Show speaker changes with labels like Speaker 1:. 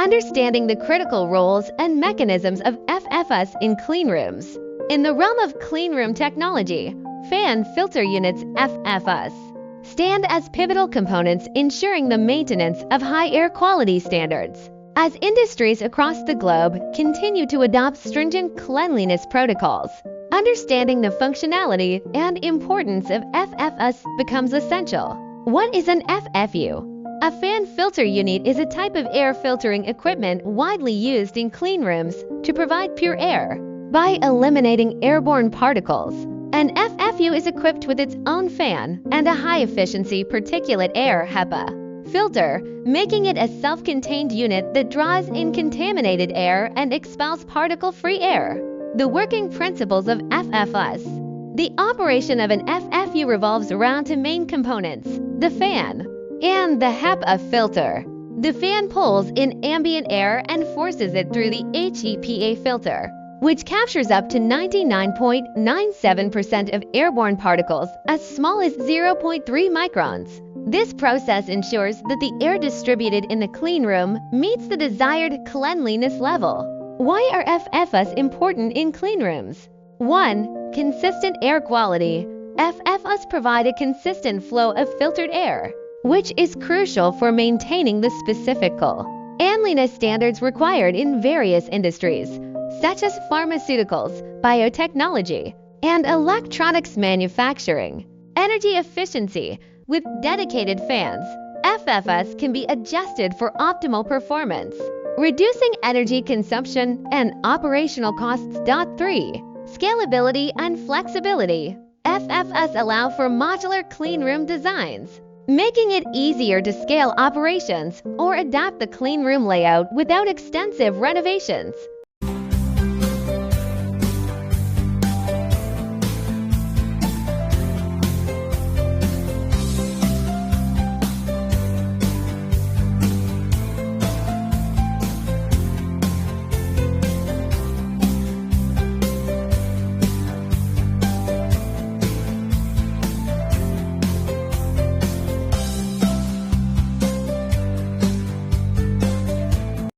Speaker 1: understanding the critical roles and mechanisms of FFUs in cleanrooms. In the realm of cleanroom technology, fan filter units FFUs stand as pivotal components ensuring the maintenance of high air quality standards. As industries across the globe continue to adopt stringent cleanliness protocols, understanding the functionality and importance of FFUs becomes essential. What is an FFU? A fan filter unit is a type of air filtering equipment widely used in cleanrooms to provide pure air by eliminating airborne particles. An FFU is equipped with its own fan and a high-efficiency particulate air HEPA filter, making it a self-contained unit that draws in contaminated air and expels particle-free air. The working principles of FFUs. The operation of an FFU revolves around two main components, the fan and the HEPA filter. The fan pulls in ambient air and forces it through the HEPA filter, which captures up to 99.97% of airborne particles as small as 0.3 microns. This process ensures that the air distributed in the cleanroom meets the desired cleanliness level. Why are FFUs important in cleanrooms? 1. Consistent air quality. FFUs provide a consistent flow of filtered air, which is crucial for maintaining the specific cleanliness standards required in various industries, such as pharmaceuticals, biotechnology, and electronics manufacturing. Energy efficiency. With dedicated fans, FFUs can be adjusted for optimal performance, reducing energy consumption and operational costs. 3. Scalability and flexibility. FFUs allow for modular cleanroom designs, making it easier to scale operations or adapt the cleanroom layout without extensive renovations.